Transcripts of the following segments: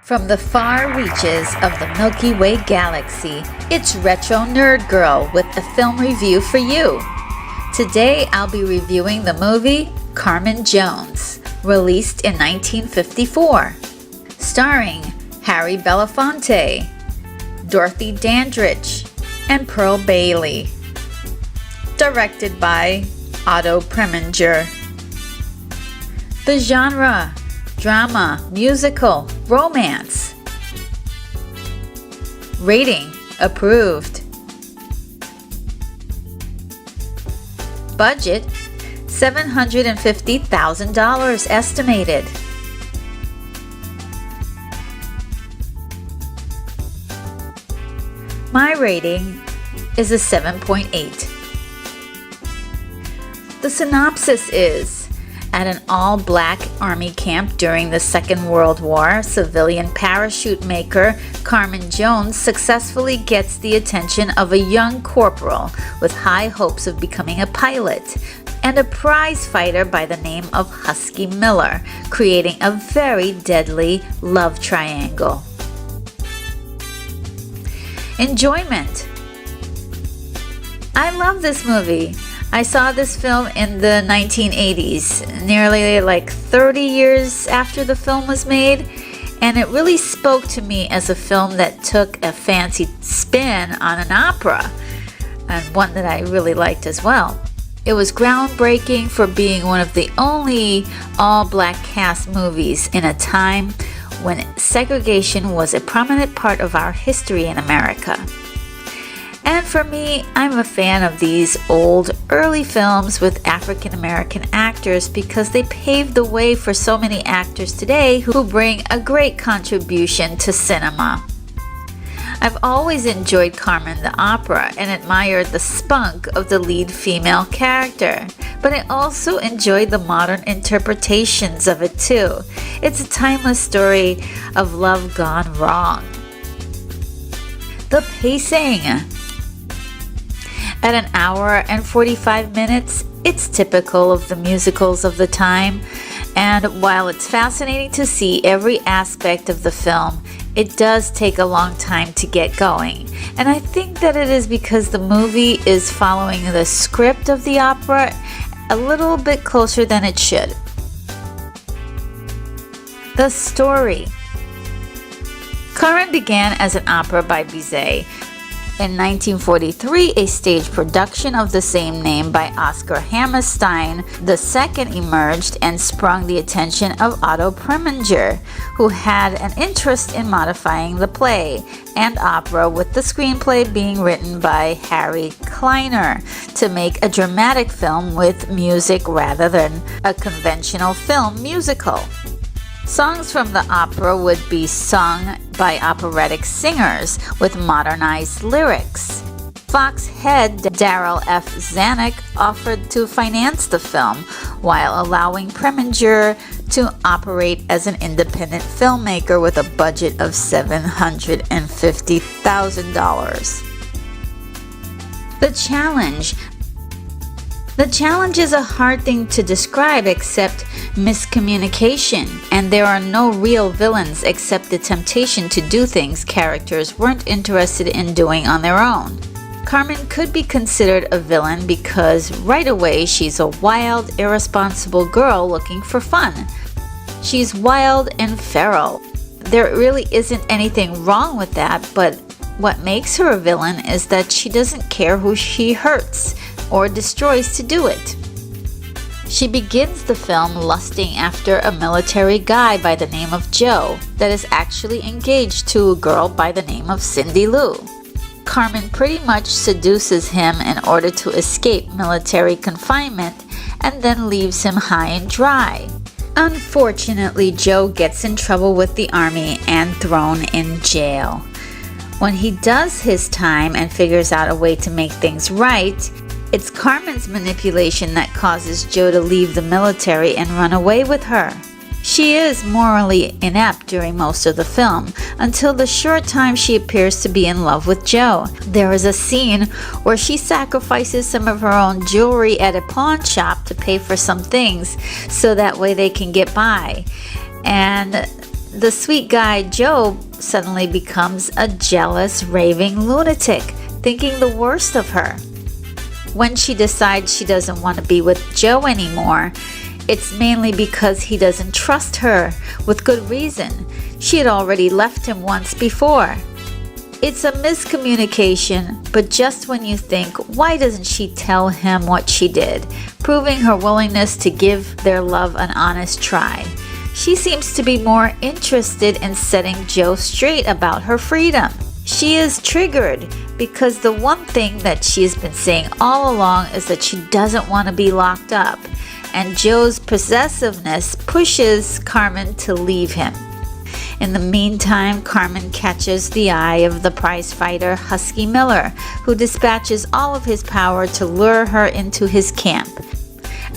From the far reaches of the Milky Way galaxy, it's Retro Nerd Girl with a film review for you. Today I'll be reviewing the movie Carmen Jones, released in 1954, starring Harry Belafonte, Dorothy Dandridge, and Pearl Bailey. Directed by Otto Preminger. The genre: drama, musical, romance. Rating: approved. Budget: $750,000 estimated. My rating is a 7.8. The synopsis is: at an all-black army camp during the Second World War, civilian parachute maker Carmen Jones successfully gets the attention of a young corporal with high hopes of becoming a pilot, and a prize fighter by the name of Husky Miller, creating a very deadly love triangle. Enjoyment. I love this movie. I saw this film in the 1980s, nearly like 30 years after the film was made, and it really spoke to me as a film that took a fancy spin on an opera, and one that I really liked as well. It was groundbreaking for being one of the only all-black cast movies in a time when segregation was a prominent part of our history in America. And for me, I'm a fan of these old, early films with African American actors because they paved the way for so many actors today who bring a great contribution to cinema. I've always enjoyed Carmen the opera and admired the spunk of the lead female character, but I also enjoyed the modern interpretations of it too. It's a timeless story of love gone wrong. The pacing. At an hour and 45 minutes, it's typical of the musicals of the time, and while it's fascinating to see every aspect of the film, it does take a long time to get going. And I think that it is because the movie is following the script of the opera a little bit closer than it should. The story. Carmen began as an opera by Bizet. In 1943, a stage production of the same name by Oscar Hammerstein II emerged and sprung the attention of Otto Preminger, who had an interest in modifying the play and opera, with the screenplay being written by Harry Kleiner to make a dramatic film with music rather than a conventional film musical. Songs from the opera would be sung by operatic singers with modernized lyrics. Fox head Darrell F. Zanuck offered to finance the film while allowing Preminger to operate as an independent filmmaker with a budget of $750,000. The challenge. The challenge is a hard thing to describe except miscommunication, and there are no real villains except the temptation to do things characters weren't interested in doing on their own. Carmen could be considered a villain because right away she's a wild, irresponsible girl looking for fun. She's wild and feral. There really isn't anything wrong with that, but what makes her a villain is that she doesn't care who she hurts or destroys to do it. She begins the film lusting after a military guy by the name of Joe that is actually engaged to a girl by the name of Cindy Lou. Carmen pretty much seduces him in order to escape military confinement and then leaves him high and dry. Unfortunately, Joe gets in trouble with the army and thrown in jail. When he does his time and figures out a way to make things right, it's Carmen's manipulation that causes Joe to leave the military and run away with her. She is morally inept during most of the film, until the short time she appears to be in love with Joe. There is a scene where she sacrifices some of her own jewelry at a pawn shop to pay for some things, so that way they can get by. And the sweet guy Joe suddenly becomes a jealous, raving lunatic, thinking the worst of her. When she decides she doesn't want to be with Joe anymore, it's mainly because he doesn't trust her, with good reason. She had already left him once before. It's a miscommunication, but just when you think, why doesn't she tell him what she did, proving her willingness to give their love an honest try. She seems to be more interested in setting Joe straight about her freedom. She is triggered because the one thing that she has been saying all along is that she doesn't want to be locked up, and Joe's possessiveness pushes Carmen to leave him. In the meantime, Carmen catches the eye of the prizefighter Husky Miller, who dispatches all of his power to lure her into his camp.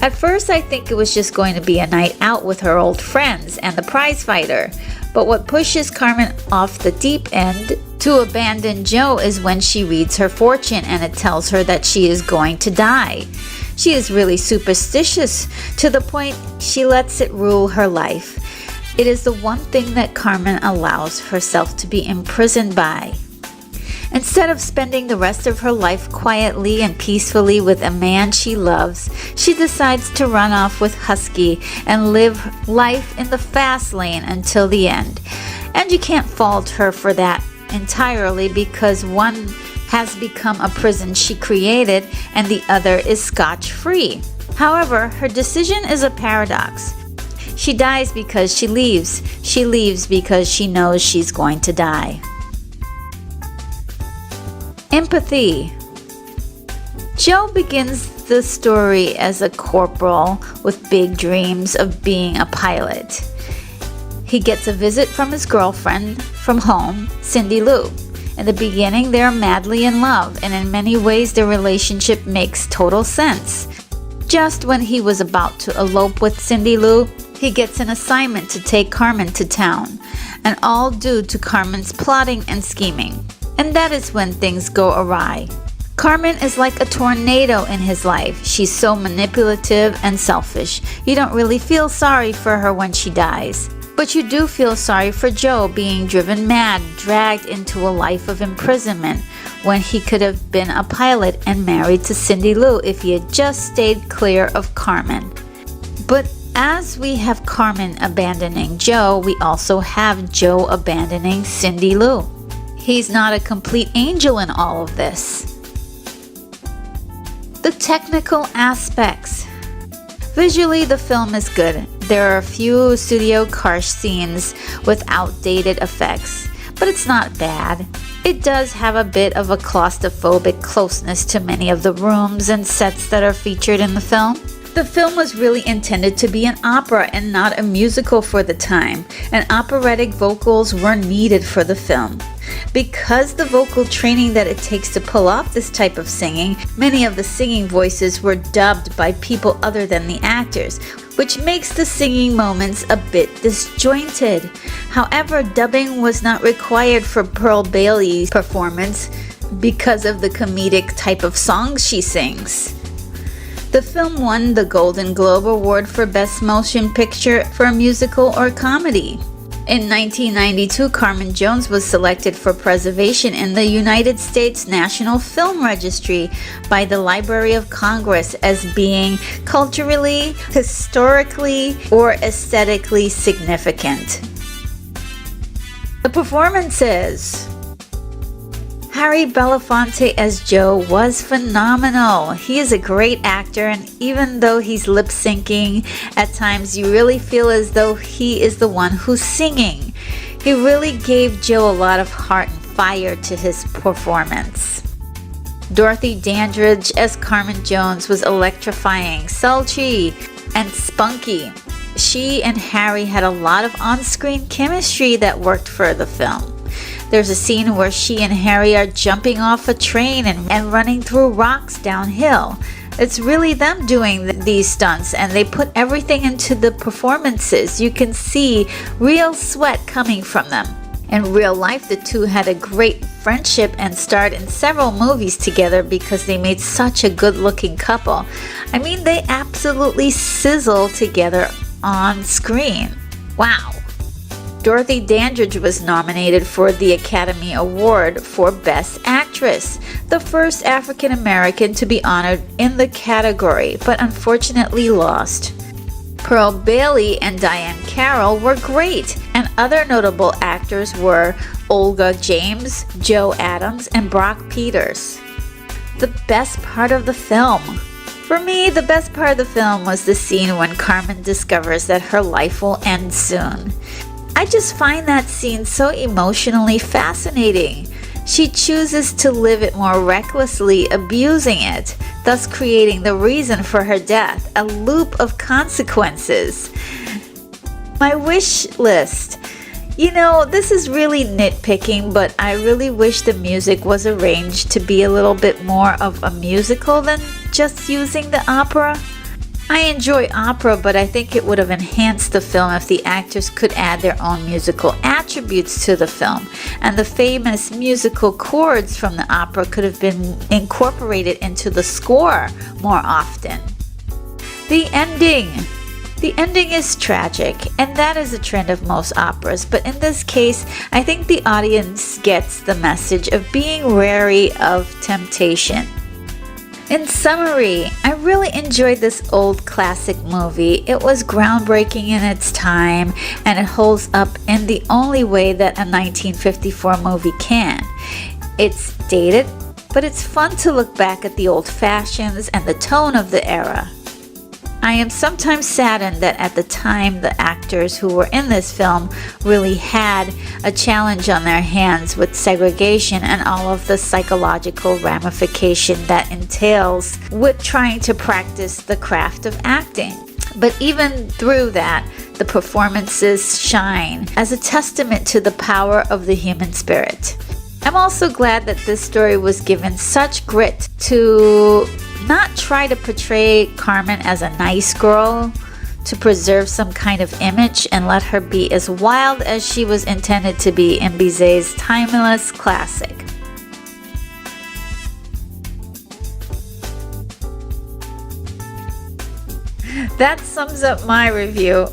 At first, I think it was just going to be a night out with her old friends and the prizefighter, but what pushes Carmen off the deep end to abandon Joe is when she reads her fortune and it tells her that she is going to die. She is really superstitious to the point she lets it rule her life. It is the one thing that Carmen allows herself to be imprisoned by. Instead of spending the rest of her life quietly and peacefully with a man she loves, she decides to run off with Husky and live life in the fast lane until the end. And you can't fault her for that entirely, because one has become a prison she created and the other is scotch-free. However, her decision is a paradox. She dies because she leaves. She leaves because she knows she's going to die. Empathy. Joe begins the story as a corporal with big dreams of being a pilot. He gets a visit from his girlfriend from home, Cindy Lou. In the beginning, they are madly in love, and in many ways their relationship makes total sense. Just when he was about to elope with Cindy Lou, he gets an assignment to take Carmen to town, and all due to Carmen's plotting and scheming. And that is when things go awry. Carmen is like a tornado in his life. She's so manipulative and selfish. You don't really feel sorry for her when she dies. But you do feel sorry for Joe being driven mad, dragged into a life of imprisonment, when he could have been a pilot and married to Cindy Lou if he had just stayed clear of Carmen. But as we have Carmen abandoning Joe, we also have Joe abandoning Cindy Lou. He's not a complete angel in all of this. The technical aspects. Visually, the film is good. There are a few studio car scenes with outdated effects, but it's not bad. It does have a bit of a claustrophobic closeness to many of the rooms and sets that are featured in the film. The film was really intended to be an opera and not a musical for the time, and operatic vocals were needed for the film. Because the vocal training that it takes to pull off this type of singing, many of the singing voices were dubbed by people other than the actors, which makes the singing moments a bit disjointed. However, dubbing was not required for Pearl Bailey's performance because of the comedic type of songs she sings. The film won the Golden Globe Award for Best Motion Picture for a musical or comedy. In 1992, Carmen Jones was selected for preservation in the United States National Film Registry by the Library of Congress as being culturally, historically, or aesthetically significant. The performances. Harry Belafonte as Joe was phenomenal. He is a great actor, and even though he's lip-syncing, at times you really feel as though he is the one who's singing. He really gave Joe a lot of heart and fire to his performance. Dorothy Dandridge as Carmen Jones was electrifying, sultry, and spunky. She and Harry had a lot of on-screen chemistry that worked for the film. There's a scene where she and Harry are jumping off a train and running through rocks downhill. It's really them doing these stunts, and they put everything into the performances. You can see real sweat coming from them. In real life, the two had a great friendship and starred in several movies together because they made such a good-looking couple. I mean, they absolutely sizzle together on screen. Wow. Dorothy Dandridge was nominated for the Academy Award for Best Actress, the first African American to be honored in the category, but unfortunately lost. Pearl Bailey and Diane Carroll were great, and other notable actors were Olga James, Joe Adams, and Brock Peters. The best part of the film. For me, the best part of the film was the scene when Carmen discovers that her life will end soon. I just find that scene so emotionally fascinating. She chooses to live it more recklessly, abusing it, thus creating the reason for her death, a loop of consequences. My wish list. You know, this is really nitpicking, but I really wish the music was arranged to be a little bit more of a musical than just using the opera. I enjoy opera, but I think it would have enhanced the film if the actors could add their own musical attributes to the film, and the famous musical chords from the opera could have been incorporated into the score more often. The ending. The ending is tragic, and that is a trend of most operas, but in this case, I think the audience gets the message of being wary of temptation. In summary, I really enjoyed this old classic movie. It was groundbreaking in its time, and it holds up in the only way that a 1954 movie can. It's dated, but it's fun to look back at the old fashions and the tone of the era. I am sometimes saddened that at the time the actors who were in this film really had a challenge on their hands with segregation and all of the psychological ramification that entails with trying to practice the craft of acting. But even through that, the performances shine as a testament to the power of the human spirit. I'm also glad that this story was given such grit to not try to portray Carmen as a nice girl, to preserve some kind of image and let her be as wild as she was intended to be in Bizet's timeless classic. That sums up my review.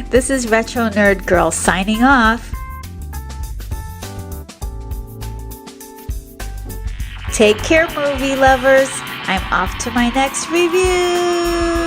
This is Retro Nerd Girl signing off. Take care, movie lovers. I'm off to my next review.